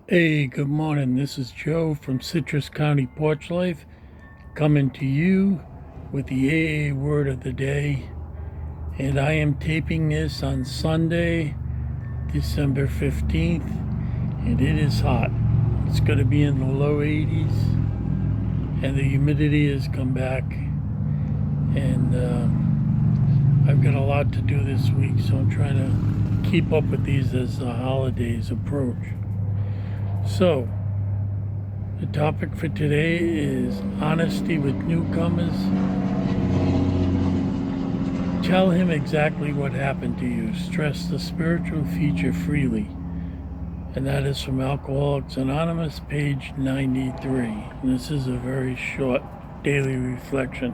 Hey, good morning. This is Joe from Citrus County Porch Life coming to you with the AA word of the day. And I am taping this on Sunday, December 15th, and it is hot. It's going to be in the low 80s, and the humidity has come back. And I've got a lot to do this week, so I'm trying to keep up with these as the holidays approach. So, the topic for today is honesty with newcomers. Tell him exactly what happened to you. Stress the spiritual feature freely. And that is from Alcoholics Anonymous, page 93. And this is a very short daily reflection.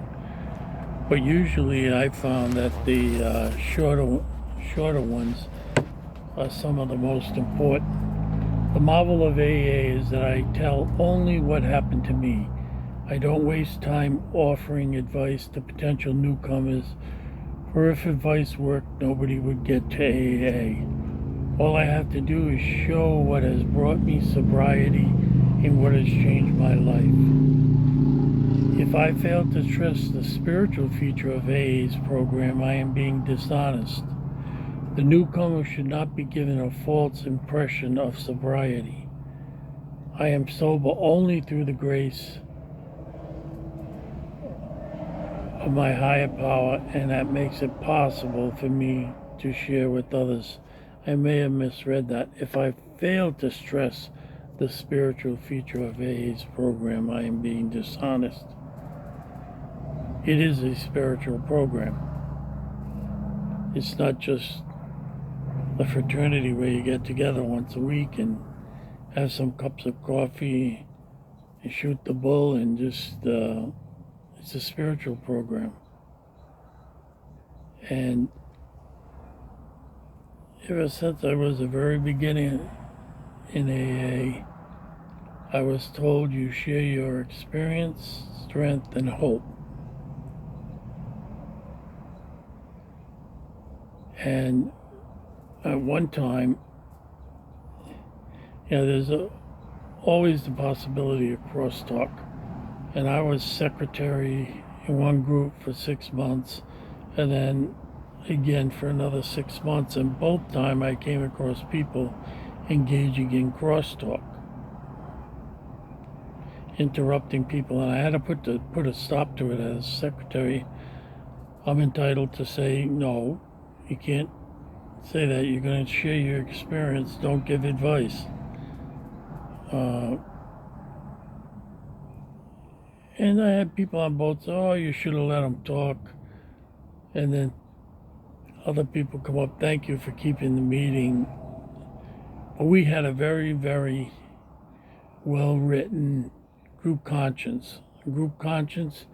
But usually I found that the shorter ones are some of the most important. The marvel of AA is that I tell only what happened to me. I don't waste time offering advice to potential newcomers, for if advice worked, nobody would get to AA. All I have to do is show what has brought me sobriety and what has changed my life. If I fail to trust the spiritual feature of AA's program, I am being dishonest. The newcomer should not be given a false impression of sobriety. I am sober only through the grace of my higher power, and that makes it possible for me to share with others. I may have misread that. If I fail to stress the spiritual feature of AA's program, I am being dishonest. It is a spiritual program. It's not just a fraternity where you get together once a week and have some cups of coffee and shoot the bull and just it's a spiritual program. And ever since I was the very beginning in AA, I was told you share your experience, strength, and hope. And at one time, there's always the possibility of crosstalk. And I was secretary in one group for 6 months, and then again for another 6 months. And both times I came across people engaging in crosstalk, interrupting people, and I had to put a stop to it as secretary. I'm entitled to say, no, you can't say that. You're going to share your experience. Don't give advice. And I had people on both say, oh, you should have let them talk. And then other people come up, thank you for keeping the meeting. But we had a very, very well-written group conscience. A group conscience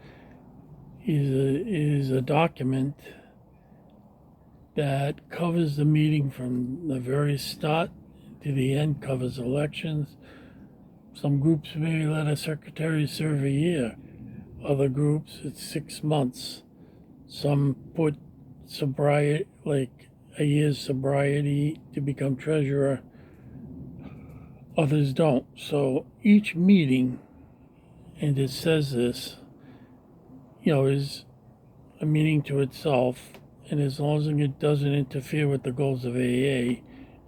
is a document that covers the meeting from the very start to the end, covers elections. Some groups may let a secretary serve a year. Other groups, it's 6 months. Some put sobriety, like a year's sobriety to become treasurer. Others don't. So each meeting, and it says this, is a meeting to itself. And as long as it doesn't interfere with the goals of AA,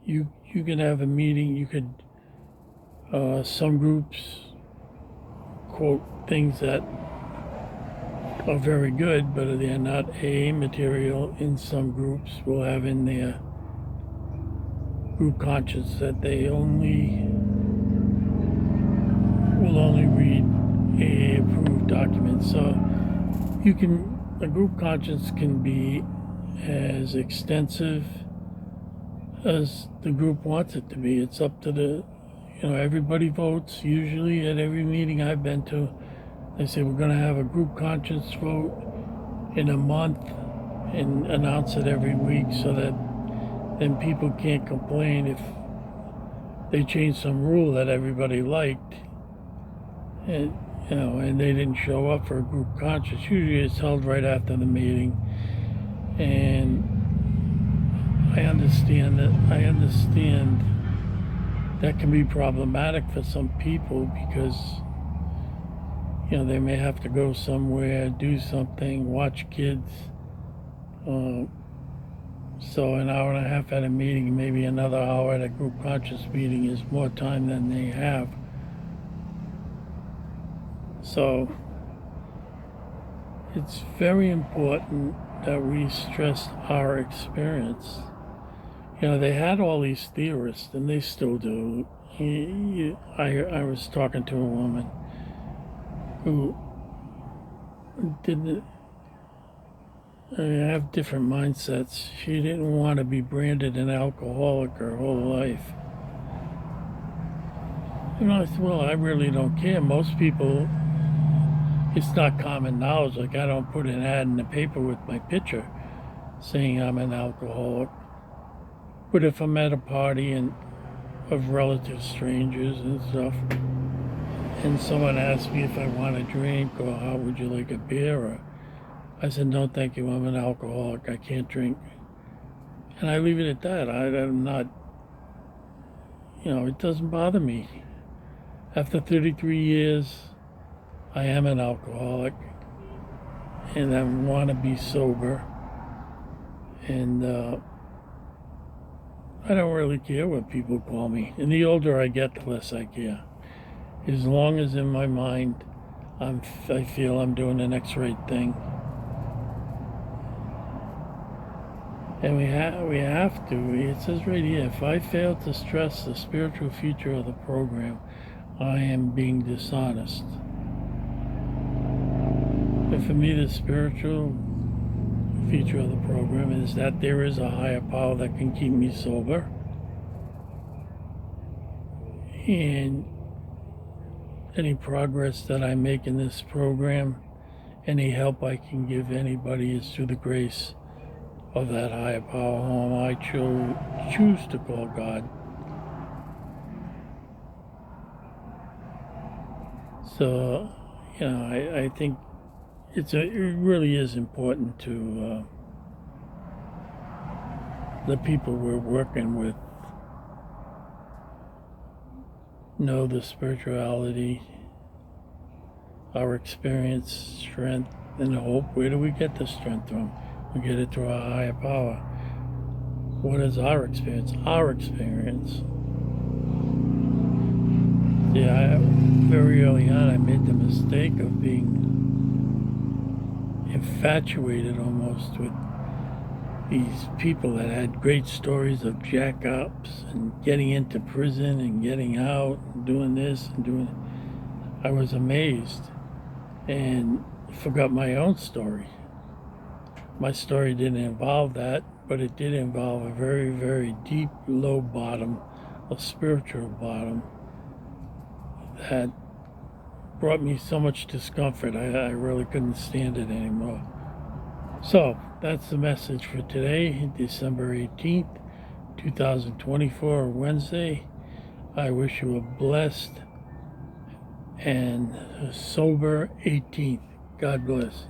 you can have a meeting. You could, some groups quote things that are very good, but they're not AA material. In some groups will have in their group conscience that they will only read AA approved documents. So a group conscience can be as extensive as the group wants it to be. It's up to everybody votes. Usually at every meeting I've been to, they say we're going to have a group conscience vote in a month and announce it every week so that then people can't complain if they change some rule that everybody liked and they didn't show up for a group conscience. Usually it's held right after the meeting. And I understand that can be problematic for some people because, they may have to go somewhere, do something, watch kids. So an hour and a half at a meeting, maybe another hour at a group conscious meeting is more time than they have. So it's very important that we stress our experience. They had all these theorists, and they still do. I was talking to a woman who didn't have different mindsets. She didn't want to be branded an alcoholic her whole life. I said, well, I really don't care. Most people, it's not common knowledge. Like, I don't put an ad in the paper with my picture saying I'm an alcoholic. But if I'm at a party and of relative strangers and stuff, and someone asks me if I want a drink or how would you like a beer, or I said, no, thank you, I'm an alcoholic, I can't drink. And I leave it at that. I'm not, it doesn't bother me. After 33 years, I am an alcoholic, and I want to be sober. And I don't really care what people call me. And the older I get, the less I care. As long as in my mind, I feel I'm doing the next right thing. And we have to. It says right here, if I fail to stress the spiritual feature of the program, I am being dishonest. But for me, the spiritual feature of the program is that there is a higher power that can keep me sober. And any progress that I make in this program, any help I can give anybody is through the grace of that higher power whom I choose to call God. So, I think it really is important to the people we're working with know the spirituality, our experience, strength, and hope. Where do we get the strength from? We get it through our higher power. What is our experience? Our experience. Yeah, very early on I made the mistake of being infatuated almost with these people that had great stories of jack-ups and getting into prison and getting out and doing this and doing it. I was amazed and forgot my own story. My story didn't involve that, but it did involve a very, very deep, low bottom, a spiritual bottom that brought me so much discomfort. I really couldn't stand it anymore. So that's the message for today, December 18th, 2024, Wednesday. I wish you a blessed and sober 18th. God bless.